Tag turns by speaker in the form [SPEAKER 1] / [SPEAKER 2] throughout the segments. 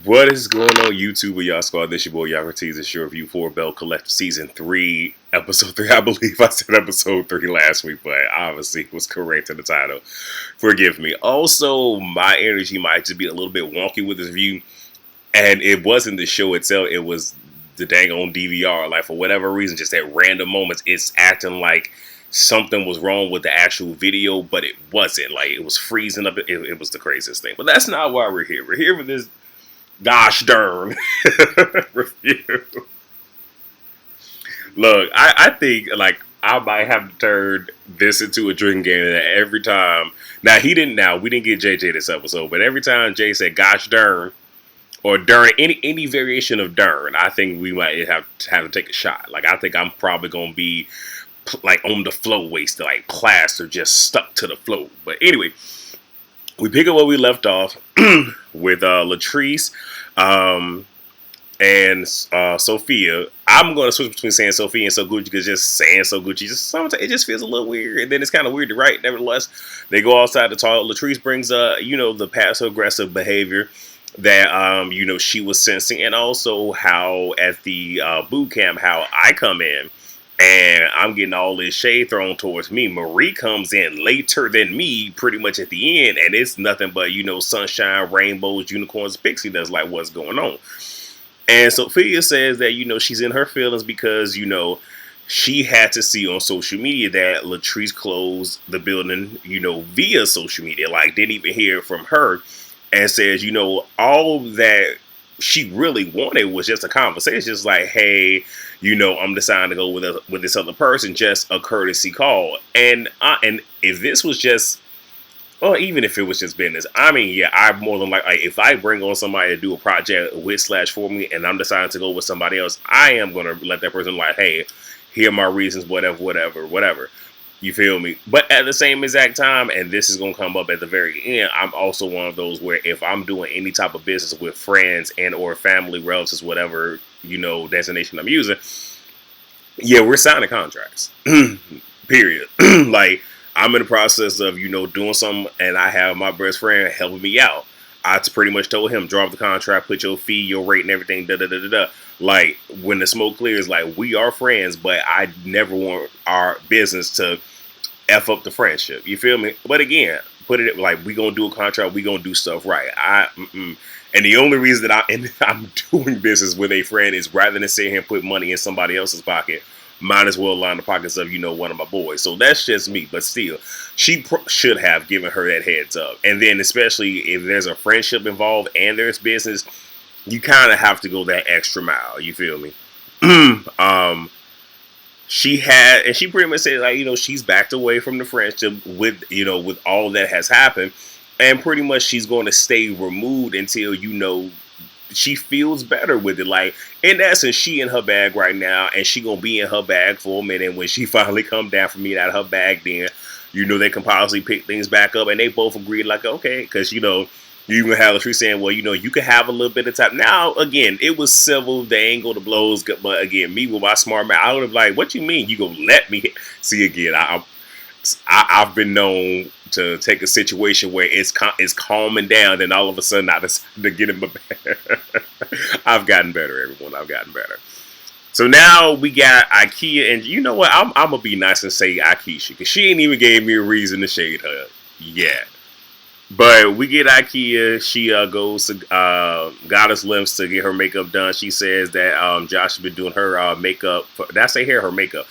[SPEAKER 1] What is going on, YouTube with y'all squad? This your boy Yakartees. It's your review for Belle Collective Season 3, Episode 3. I believe I said Episode 3 last week, but obviously was correct in the title. Forgive me. Also, my energy might just be a little bit wonky with this review, and it wasn't the show itself, it was the dang on DVR. Like, for whatever reason, just at random moments, it's acting like something was wrong with the actual video, but it wasn't. Like, it was freezing up. It was the craziest thing. But that's not why we're here. We're here for this gosh darn review. Look, I think like I might have to turn this into a drinking game that every time. Now we didn't get JJ this episode, but every time Jay said gosh darn or darn any variation of darn, I think we might have to take a shot. Like, I think I'm probably gonna be like on the flow wasted, like plaster just stuck to the floor. But anyway, we pick up where we left off with Latrice and Sophia. I'm going to switch between saying Sophia and So Gucci because just saying So Gucci, sometimes it just feels a little weird. And then it's kind of weird to write. Nevertheless, they go outside to talk. Latrice brings the passive aggressive behavior that she was sensing, and also how at the boot camp how I come in. And I'm getting all this shade thrown towards me. Marie comes in later than me, pretty much at the end, and it's nothing but, sunshine, rainbows, unicorns, pixie dust, like, what's going on? And Sophia says that, she's in her feelings because, she had to see on social media that Latrice closed the building, via social media. Like, didn't even hear from her, and says, all that she really wanted was just a conversation. Just like, hey, I'm deciding to go with this other person, just a courtesy call. And if this was just, or even if it was just business, I mean, yeah, I more than like if I bring on somebody to do a project with / for me, and I'm deciding to go with somebody else, I am gonna let that person like, hey, here are my reasons, whatever. You feel me? But at the same exact time, and this is going to come up at the very end, I'm also one of those where if I'm doing any type of business with friends and or family, relatives, whatever, designation I'm using, yeah, we're signing contracts. Period. Like, I'm in the process of, doing something, and I have my best friend helping me out. I pretty much told him, drop the contract, put your fee, your rate, and everything, da-da-da-da-da. Like, when the smoke clears, like, we are friends, but I never want our business to F up the friendship. You feel me? But again, put it like, we gonna do a contract, we gonna do stuff right. And the only reason that I'm doing business with a friend is rather than sit here and put money in somebody else's pocket, might as well line the pockets of, one of my boys. So that's just me. But still, she should have given her that heads up. And then especially if there's a friendship involved and there's business, you kind of have to go that extra mile. You feel me? She pretty much said, like, she's backed away from the friendship with all that has happened, and pretty much she's going to stay removed until she feels better with it. Like, in essence, she in her bag right now, and she gonna be in her bag for a minute. When she finally come down from me out of her bag, then they can possibly pick things back up, and they both agreed, like, okay, because you even have Latrice saying, well, you can have a little bit of time. Now, again, it was civil. They ain't go to blows. But again, me with my smart man, I would have like, what you mean? You gonna let me see again? I've been known to take a situation where it's calming down, then all of a sudden I decide to get in my bed. I've gotten better, everyone. I've gotten better. So now we got Ikea, and you know what? I'm gonna be nice and say Akeisha, because she ain't even gave me a reason to shade her yet. But we get Ikea. She goes to Goddess Lymphs to get her makeup done. She says that Josh has been doing her makeup. Did I say hair? Her makeup.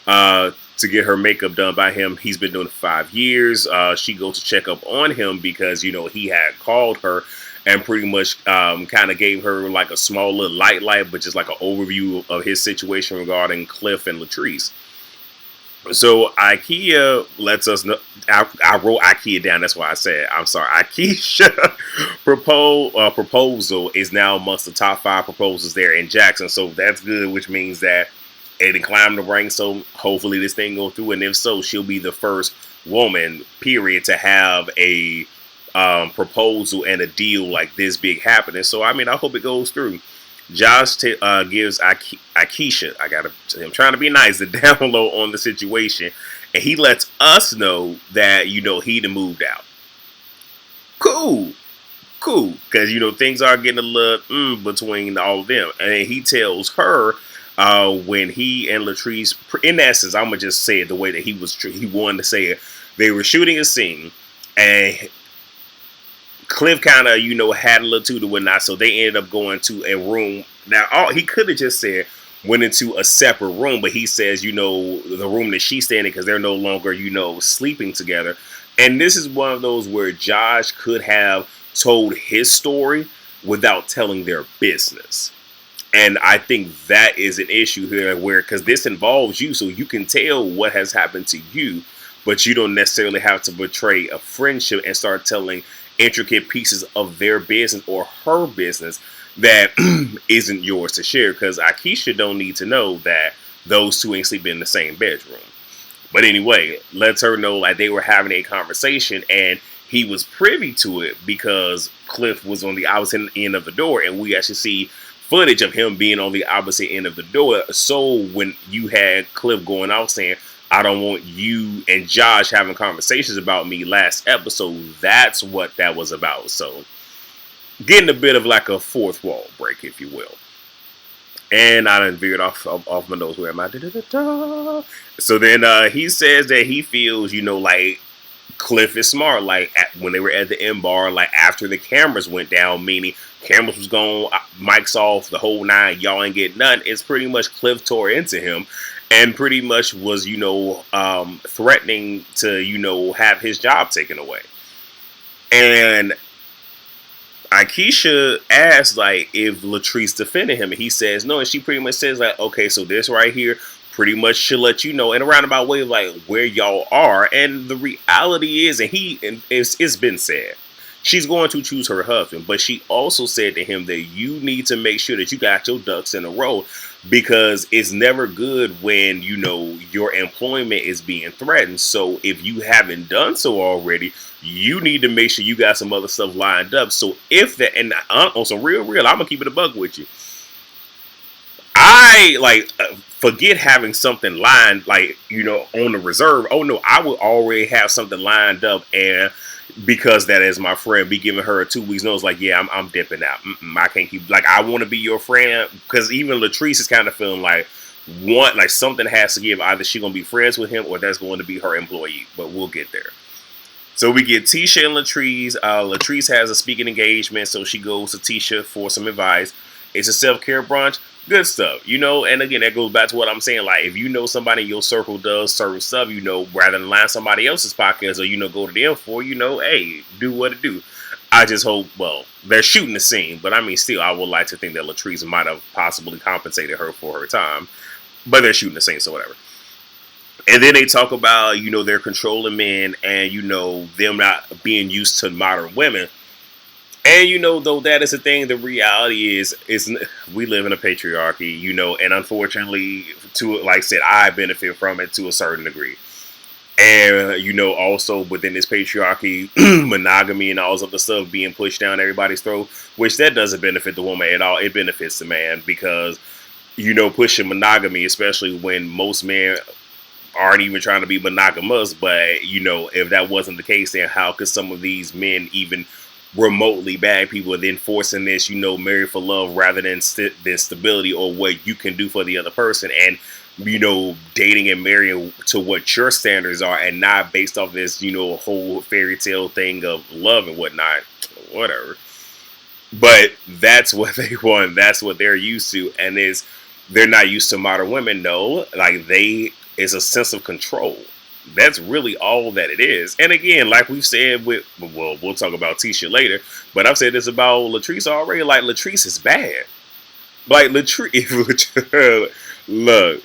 [SPEAKER 1] To get her makeup done by him. He's been doing it for 5 years. She goes to check up on him because, he had called her and pretty much kind of gave her like a small little light, but just like an overview of his situation regarding Cliff and Latrice. So Ikea lets us know. I wrote Ikea down. That's why I said, I'm sorry. Akeisha proposal is now amongst the top 5 proposals there in Jackson. So that's good, which means that it climbed the ranks. So hopefully this thing go through. And if so, she'll be the first woman, period, to have a proposal and a deal like this big happening. So, I mean, I hope it goes through. Josh gives Akeisha, I'm trying to be nice, the download on the situation, and he lets us know that, he done moved out. Cool. cool, because things are getting a little between all of them, and he tells her when he and Latrice, in essence, I'm gonna just say it the way that he wanted to say it. They were shooting a scene, and Cliff kind of had a little too to whatnot, so they ended up going to a room. Now, he could have just said went into a separate room, but he says the room that she's staying in, because they're no longer sleeping together. And this is one of those where Josh could have told his story without telling their business. And I think that is an issue here, where because this involves you, so you can tell what has happened to you, but you don't necessarily have to betray a friendship and start telling intricate pieces of their business or her business that isn't yours to share. Because Akeisha don't need to know that those two ain't sleeping in the same bedroom. But anyway, lets her know like they were having a conversation, and he was privy to it because Cliff was on the opposite end of the door, and we actually see footage of him being on the opposite end of the door. So when you had Cliff going out saying, I don't want you and Josh having conversations about me last episode, that's what that was about. So getting a bit of like a fourth wall break, if you will. And I done veered off my nose. Where am I? Da-da-da-da. So then he says that he feels, like Cliff is smart. Like when they were at the M bar, like after the cameras went down, meaning cameras was gone, mics off, the whole nine, y'all ain't get none. It's pretty much Cliff tore into him and pretty much was, threatening to, have his job taken away. And Akeisha asked, like, if Latrice defended him, and he says no, and she pretty much says, like, okay, so this right here pretty much should let you know in a roundabout way, like, where y'all are. And the reality is, and it's been said, she's going to choose her husband, but she also said to him that you need to make sure that you got your ducks in a row, because it's never good when, your employment is being threatened. So if you haven't done so already, you need to make sure you got some other stuff lined up. So if that, and on some real, I'm gonna keep it a buck with you. I forget having something lined, on the reserve. Oh no, I would already have something lined up, and because that is my friend, be giving her a 2 weeks notice, like, yeah, I'm dipping out. I can't keep, like, I want to be your friend, because even Latrice is kind of feeling like something has to give. Either she gonna be friends with him, or that's going to be her employee. But we'll get there. So we get Tisha and Latrice. Latrice has a speaking engagement, so she goes to Tisha for some advice. It's a self-care brunch. Good stuff, and again, that goes back to what I'm saying. Like, if you know somebody in your circle does certain stuff, rather than line somebody else's pockets or, go to them for, hey, do what it do. I just hope, well, they're shooting the scene, but I mean, still, I would like to think that Latrice might have possibly compensated her for her time, but they're shooting the scene, so whatever. And then they talk about, they're controlling men and, them not being used to modern women. And, though that is a thing, the reality is we live in a patriarchy, and unfortunately, like I said, I benefit from it to a certain degree. And, also within this patriarchy, monogamy and all this other stuff being pushed down everybody's throat, which that doesn't benefit the woman at all. It benefits the man because, pushing monogamy, especially when most men aren't even trying to be monogamous. But, if that wasn't the case, then how could some of these men even remotely bad people, and then forcing this, marry for love rather than stability or what you can do for the other person, and dating and marrying to what your standards are, and not based off this, whole fairy tale thing of love and whatnot, whatever. But that's what they want. That's what they're used to, and they're not used to modern women. No, like it's a sense of control. That's really all that it is. And again, like we've said we'll talk about Tisha later, but I've said this about Latrice already. Like, Latrice is bad. Like, Latrice, look,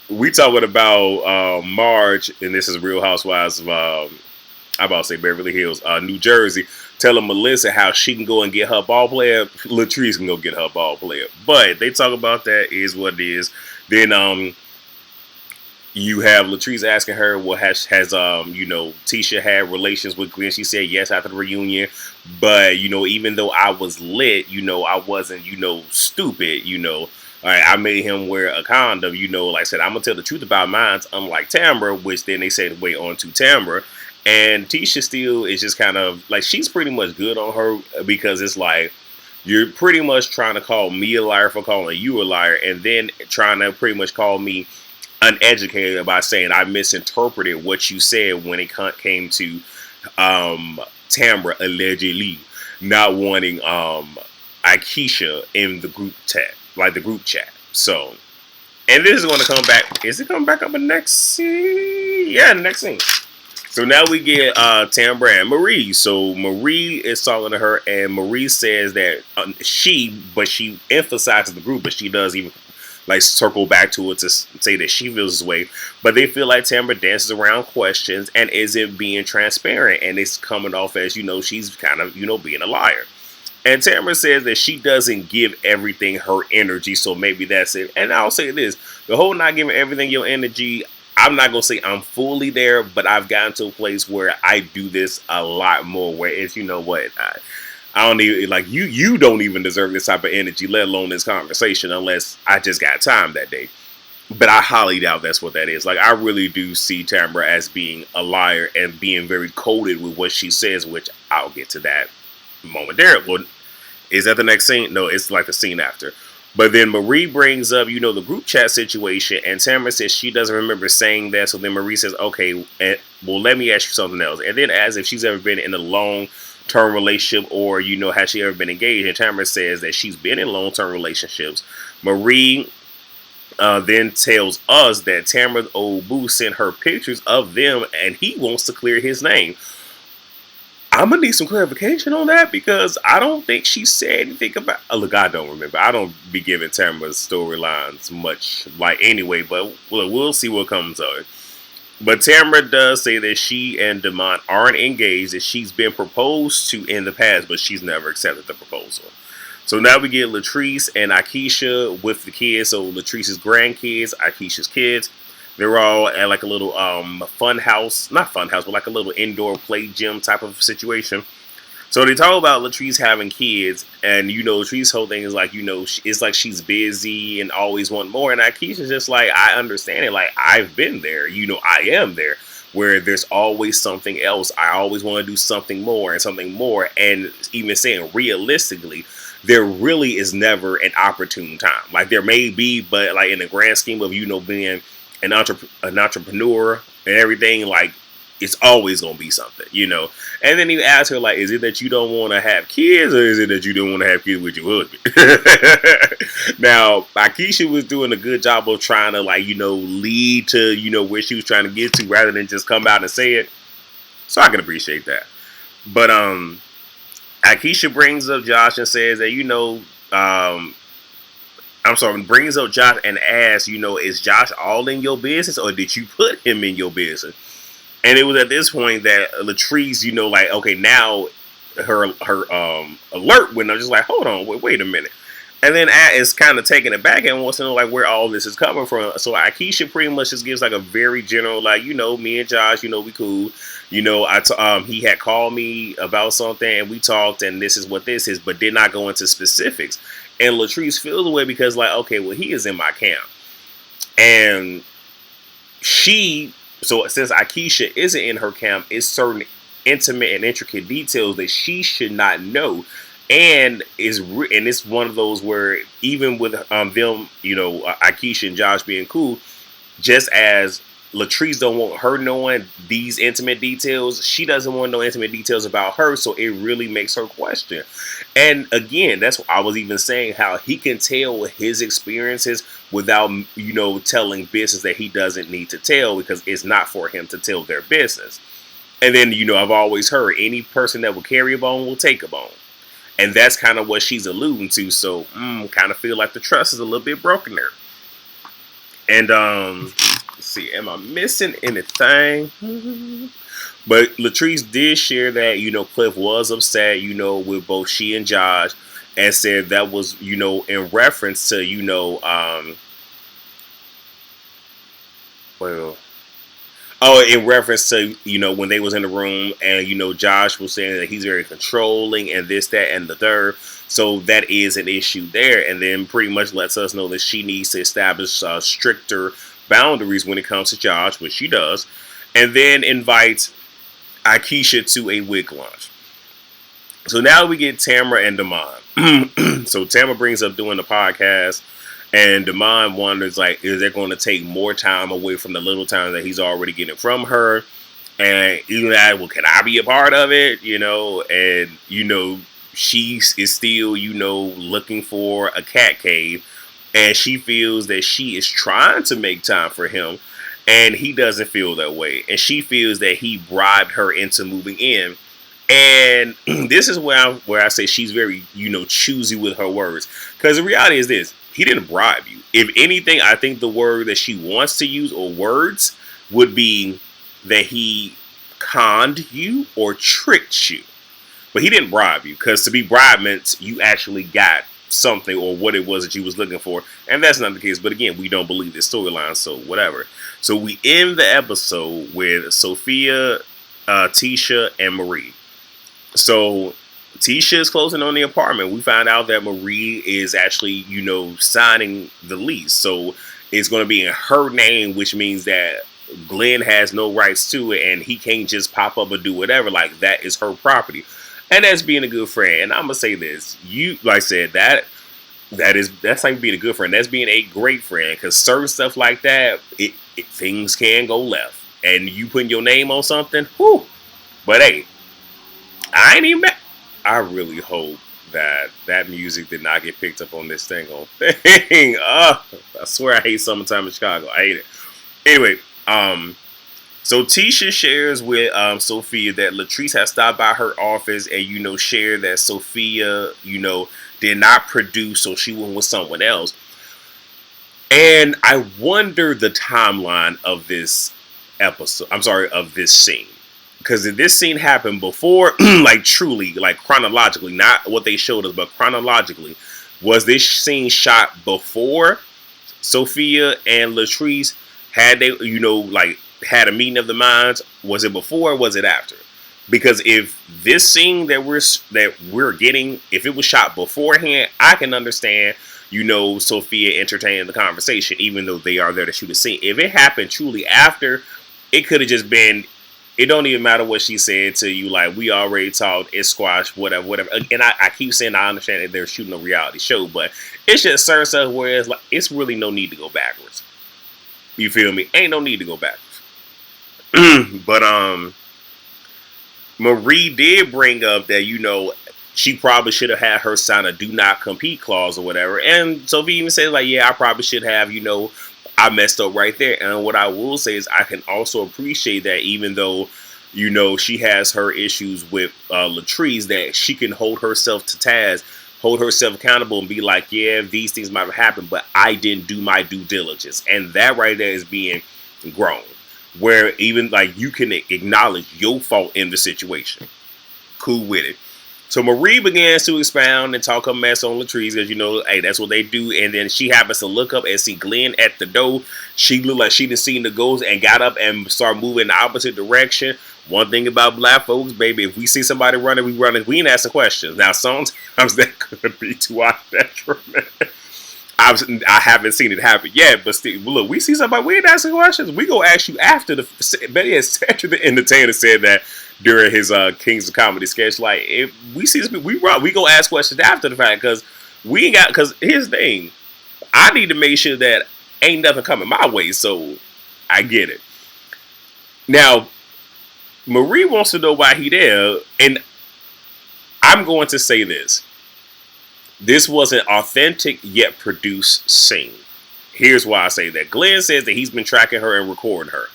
[SPEAKER 1] we talking about Marge, and this is Real Housewives of, I'm about to say Beverly Hills, New Jersey, telling Melissa how she can go and get her ball player. Latrice can go get her ball player. But they talk about that is what it is. Then, you have Latrice asking her, well, has Tisha had relations with Glenn? She said yes after the reunion. But, even though I was lit, I wasn't, stupid, I made him wear a condom, like I said, I'm going to tell the truth about mine, unlike Tamara, which then they said, wait, on to Tamara. And Tisha still is just kind of like, she's pretty much good on her, because it's like, you're pretty much trying to call me a liar for calling you a liar, and then trying to pretty much call me uneducated by saying I misinterpreted what you said when it came to Tamra allegedly not wanting Akeisha in the group chat, like the group chat. So, and this is going to come back. Is it coming back up in the next scene? Yeah, the next scene. So now we get Tamra and Marie. So Marie is talking to her, and Marie says that she emphasizes the group, but she does even like circle back to it to say that she feels this way. But they feel like Tamra dances around questions and isn't being transparent, and it's coming off as, she's kind of, being a liar. And Tamra says that she doesn't give everything her energy, so maybe that's it. And I'll say this, the whole not giving everything your energy, I'm not going to say I'm fully there, but I've gotten to a place where I do this a lot more, where it's, I don't even, like, you don't even deserve this type of energy, let alone this conversation, unless I just got time that day. But I highly doubt that's what that is. Like, I really do see Tamra as being a liar and being very coded with what she says, which I'll get to that momentarily. Well, is that the next scene? No, it's like the scene after. But then Marie brings up, the group chat situation, and Tamra says she doesn't remember saying that. So then Marie says, okay, well, let me ask you something else. And then asks if she's ever been in a long-term relationship, or, has she ever been engaged? And Tamra says that she's been in long-term relationships. Marie then tells us that Tamra's old boo sent her pictures of them, and he wants to clear his name. I'm going to need some clarification on that, because I don't think she said anything about... look, I don't remember. I don't be giving Tamra's storylines much like anyway, but we'll see what comes of it. But Tamra does say that she and Demont aren't engaged, that she's been proposed to in the past, but she's never accepted the proposal. So now we get Latrice and Akeisha with the kids. So Latrice's grandkids, Akeisha's kids. They're all at like a little fun house, not fun house, but like a little indoor play gym type of situation. So they talk about Latrice having kids, and Latrice's whole thing is like, it's like she's busy and always want more. And Akeisha's just like, I understand it. Like, I've been there, I am there, where there's always something else. I always want to do something more and something more. And even saying realistically, there really is never an opportune time. Like, there may be, but like in the grand scheme of, being an entrepreneur and everything, like, it's always gonna be something, And then he asked her, like, is it that you don't want to have kids, or is it that you don't want to have kids with your husband? Now, Akeisha was doing a good job of trying to, like, lead to, where she was trying to get to, rather than just come out and say it. So I can appreciate that. But Akeisha brings up Josh and says that, brings up Josh and asks, is Josh all in your business, or did you put him in your business? And it was at this point that Latrice, like, okay, now her alert went up, just like, hold on, wait a minute. And then is kind of taking it back and wants to know, like, where all this is coming from. So Akeisha pretty much just gives like a very general, like, me and Josh, we cool. He had called me about something and we talked, and this is what this is, but did not go into specifics. And Latrice feels away because, like, okay, well, he is in my camp. And so since Akeisha isn't in her camp, it's certain intimate and intricate details that she should not know. And it's one of those where even with them, Akeisha and Josh being cool, just as Latrice don't want her knowing these intimate details, she doesn't want to know intimate details about her, so it really makes her question. And again, that's what I was even saying, how he can tell his experiences without, telling business that he doesn't need to tell, because it's not for him to tell their business. And then, I've always heard any person that will carry a bone will take a bone. And that's kind of what she's alluding to. So, kind of feel like the trust is a little bit broken there. And, let's see, am I missing anything? But Latrice did share that, Cliff was upset, with both she and Josh, and said that was, in reference to, in reference to, when they was in the room, and, Josh was saying that he's very controlling and this, that, and the third. So that is an issue there. And then pretty much lets us know that she needs to establish stricter boundaries when it comes to Josh, which she does. And then invites Akeisha to a wig launch. So now we get Tamara and Damon. So Tamara brings up doing the podcast, and Damon wonders, like, is it going to take more time away from the little time that he's already getting from her? And even that, well, can I be a part of it? And she is still, looking for a cat cave, and she feels that she is trying to make time for him, and he doesn't feel that way, and she feels that he bribed her into moving in. And this is where I say she's very, choosy with her words. Because the reality is this: he didn't bribe you. If anything, I think the word that she wants to use, or words, would be that he conned you or tricked you. But he didn't bribe you, because to be bribed meant you actually got something or what it was that you was looking for. And that's not the case. But again, we don't believe this storyline, so whatever. So we end the episode with Sophia, Tisha, and Marie. So Tisha is closing on the apartment. We find out that Marie is actually, signing the lease. So it's going to be in her name, which means that Glenn has no rights to it, and he can't just pop up and do whatever. Like, that is her property. And that's being a good friend. And I'm going to say this. Like I said, that's like being a good friend. That's being a great friend. Because certain stuff like that, things can go left. And you putting your name on something, whew. But hey, I ain't even mad. I really hope that music did not get picked up on this thing. I swear I hate summertime in Chicago. I hate it. Anyway, so Tisha shares with Sophia that Latrice has stopped by her office and, shared that Sophia, did not produce, so she went with someone else. And I wonder the timeline of this episode. I'm sorry, of this scene. Because if this scene happened before, like truly, like chronologically, not what they showed us, but chronologically, was this scene shot before Sophia and Latrice had they, had a meeting of the minds? Was it before or was it after? Because if this scene that we're getting, if it was shot beforehand, I can understand, Sophia entertaining the conversation, even though they are there to shoot a scene. If it happened truly after, it could have just been, it don't even matter what she said to you. Like, we already talked, it's squash, whatever. And I keep saying I understand that they're shooting a reality show, but it's just certain stuff where it's really no need to go backwards. You feel me? Ain't no need to go backwards. But Marie did bring up that, she probably should have had her sign a do not compete clause or whatever. And Sophie even said, like, yeah, I probably should have, I messed up right there. And what I will say is I can also appreciate that, even though, she has her issues with Latrice, that she can hold herself to task, hold herself accountable and be like, yeah, these things might have happened, but I didn't do my due diligence. And that right there is being grown. Where even like you can acknowledge your fault in the situation. Cool with it. So Marie begins to expound and talk a mess on Latrice, because hey, that's what they do. And then she happens to look up and see Glenn at the door. She looked like she done seen the ghost and got up and started moving in the opposite direction. One thing about black folks, baby, if we see somebody running, we run. We ain't asking questions. Now sometimes that could be to our detriment. I haven't seen it happen yet, but still, look, we see somebody, we ain't asking questions. We go ask you after the. Betty has Cedric the Entertainer said that during his Kings of Comedy sketch. Like, if we see this, we go ask questions after the fact, because we ain't got. Because here's the thing, I need to make sure that ain't nothing coming my way. So I get it. Now, Marie wants to know why he there, and I'm going to say this. This was an authentic yet produced scene. Here's why I say that. Glenn says that he's been tracking her and recording her.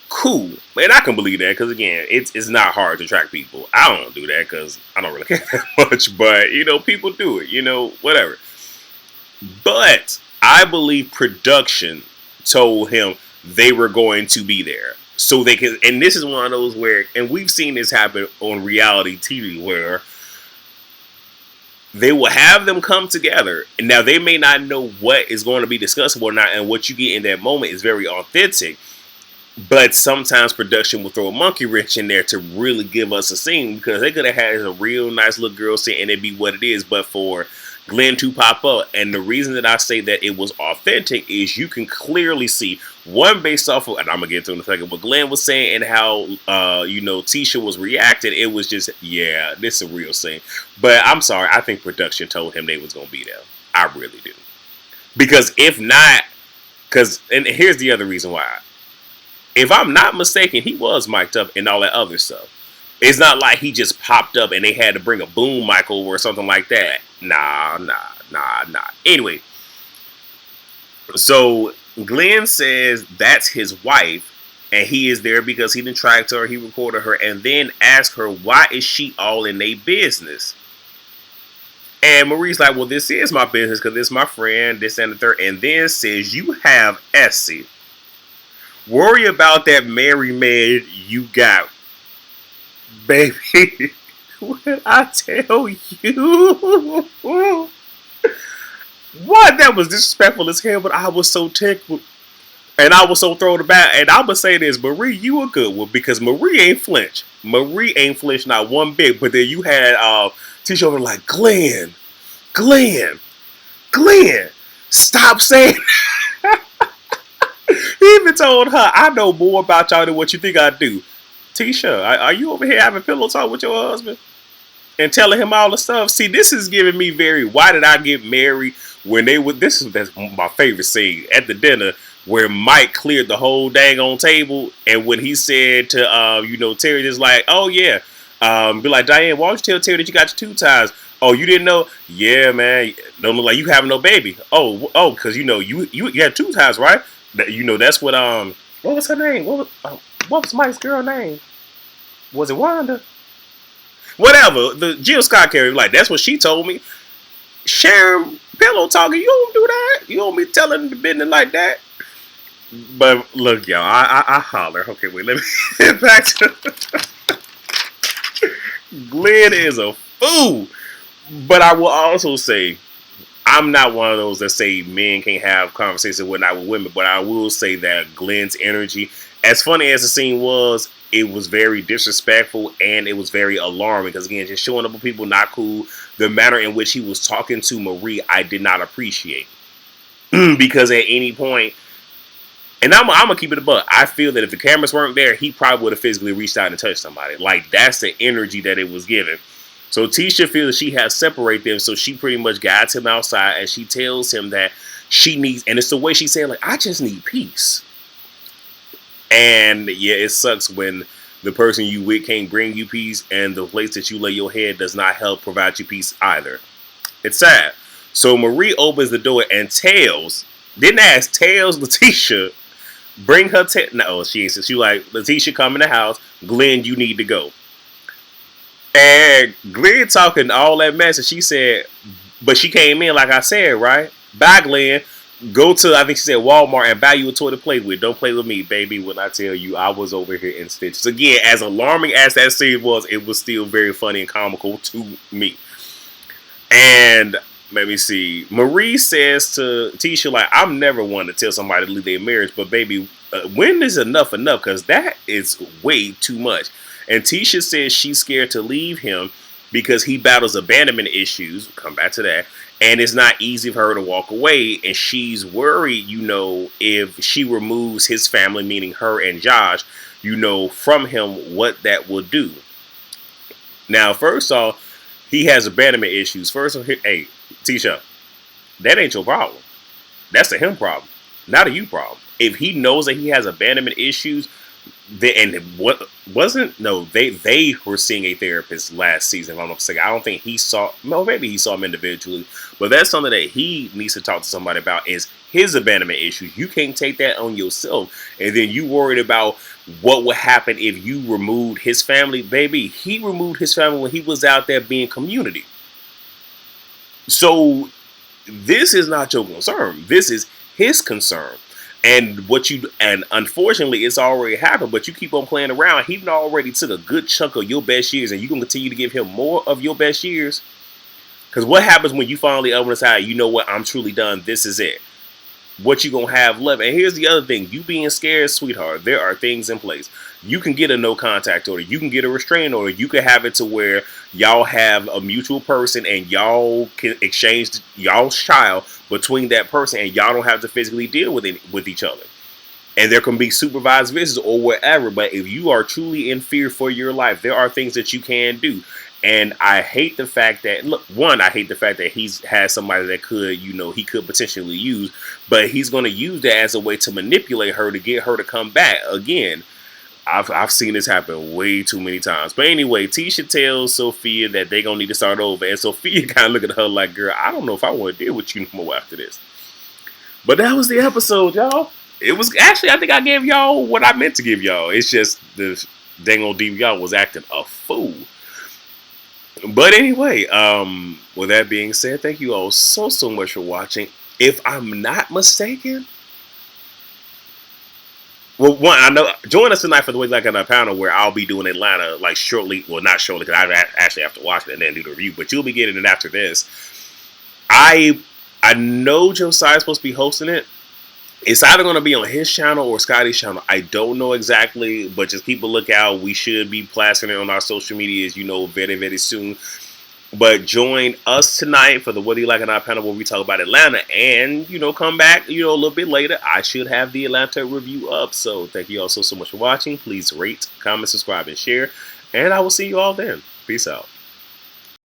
[SPEAKER 1] Cool. And I can believe that, because again, it's not hard to track people. I don't do that because I don't really care that much. But, people do it, whatever. But I believe production told him they were going to be there. So they can, and this is one of those where, and we've seen this happen on reality TV, where they will have them come together. And now they may not know what is going to be discussed or not, and what you get in that moment is very authentic. But sometimes production will throw a monkey wrench in there to really give us a scene, because they could have had a real nice little girl scene and it'd be what it is. But for Glenn to pop up. And the reason that I say that it was authentic is you can clearly see one based off of, and I'm gonna get to it in a second, what Glenn was saying and how Tisha was reacting. It was just, yeah, this is a real scene. But I'm sorry, I think production told him they was gonna be there. I really do. Because if not, and here's the other reason why. If I'm not mistaken, he was mic'd up and all that other stuff. It's not like he just popped up and they had to bring a boom mic over or something like that. Nah. Anyway, so Glenn says that's his wife, and he is there because he didn't track her, he recorded her, and then asked her why is she all in their business. And Marie's like, well, this is my business because this is my friend, this and the third, and then says you have Essie. Worry about that married man you got. Baby, what I tell you? What? That was disrespectful as hell, but I was so tickled. And I was so thrown aback. And I'm going to say this, Marie, you a good one because Marie ain't flinch. Marie ain't flinch not one bit. But then you had Tisha over like, Glenn, stop saying He even told her, I know more about y'all than what you think I do. Tisha, are you over here having pillow talk with your husband? And telling him all the stuff? See, this is giving me very, why did I get married when they would, that's my favorite scene, at the dinner, where Mike cleared the whole dang on table, and when he said to, Terry, just like, oh yeah, be like, Diane, why don't you tell Terry that you got your 2 times? Oh, you didn't know? Yeah, man, don't look like you having no baby. Oh, because, you had 2 times, right? That's what was her name? What was Mike's girl name? Was it Wanda? Whatever. The Jill Scott character, like, that's what she told me. Sharon pillow talking, you don't do that. You don't be telling the business like that. But look, y'all, I holler. Okay, wait, let me get back to Glenn is a fool. But I will also say, I'm not one of those that say men can't have conversations with women, but I will say that Glenn's energy, as funny as the scene was, it was very disrespectful and it was very alarming because, again, just showing up with people not cool. The manner in which he was talking to Marie, I did not appreciate. Because at any point, and I'm going to keep it a buck, I feel that if the cameras weren't there, he probably would have physically reached out and touched somebody. Like, that's the energy that it was given. So Tisha feels she has separated them, so she pretty much guides him outside and she tells him that she needs, and it's the way she said, like, I just need peace. And yeah, it sucks when the person you with can't bring you peace and the place that you lay your head does not help provide you peace either. It's sad. So Marie opens the door and tells Letitia, bring her no, she ain't. She like, Letitia, come in the house. Glenn, you need to go. And Glenn talking all that mess, and she said, but she came in like I said, right? Bye, Glenn. Go to, I think she said, Walmart and buy you a toy to play with. Don't play with me, baby, when I tell you I was over here in stitches. Again, as alarming as that scene was, it was still very funny and comical to me. And let me see. Marie says to Tisha, like, I'm never one to tell somebody to leave their marriage, but baby, when is enough? Because that is way too much. And Tisha says she's scared to leave him because he battles abandonment issues. Come back to that. And it's not easy for her to walk away. And she's worried, if she removes his family, meaning her and Josh, from him, what that will do. Now, first off, he has abandonment issues. First off, hey, Tisha, that ain't your problem. That's a him problem, not a you problem. If he knows that he has abandonment issues, they were seeing a therapist last season. If I'm not mistaken, I don't think he saw. No, maybe he saw him individually, but that's something that he needs to talk to somebody about. Is his abandonment issues? You can't take that on yourself, and then you worried about what would happen if you removed his family. Baby, he removed his family when he was out there being community. So this is not your concern. This is his concern. And unfortunately, it's already happened, but you keep on playing around. He already took a good chunk of your best years, and you're going to continue to give him more of your best years? Because what happens when you finally open decide, you know what, I'm truly done, this is it? What you going to have left? And here's the other thing. You being scared, sweetheart, there are things in place. you can get a no contact order. You can get a restraining order. You can have it to where y'all have a mutual person and y'all can exchange y'all's child between that person, and y'all don't have to physically deal with each other. And there can be supervised visits or whatever. But if you are truly in fear for your life, there are things that you can do. And I hate the fact that, look, one, I hate the fact that he's has somebody that could, he could potentially use, but he's going to use that as a way to manipulate her to get her to come back again. I've seen this happen way too many times. But anyway, Tisha tells Sophia that they're going to need to start over. And Sophia kind of look at her like, girl, I don't know if I want to deal with you no more after this. But that was the episode, y'all. It was actually, I think I gave y'all what I meant to give y'all. It's just the dang old DVR was acting a fool. But anyway, with that being said, thank you all so much for watching. If I'm not mistaken, well, one, I know, join us tonight for the Way Like on a Panel, where I'll be doing Atlanta like shortly. Well, not shortly, because I actually have to watch it and then do the review. But you'll be getting it after this. I know Josiah's supposed to be hosting it. It's either going to be on his channel or Scotty's channel. I don't know exactly, but just keep a lookout. We should be plastering it on our social medias, very soon. But join us tonight for the What Do You Like on Our Panel, where we talk about Atlanta. And, come back, a little bit later. I should have the Atlanta review up. So thank you all so much for watching. Please rate, comment, subscribe, and share. And I will see you all then. Peace out.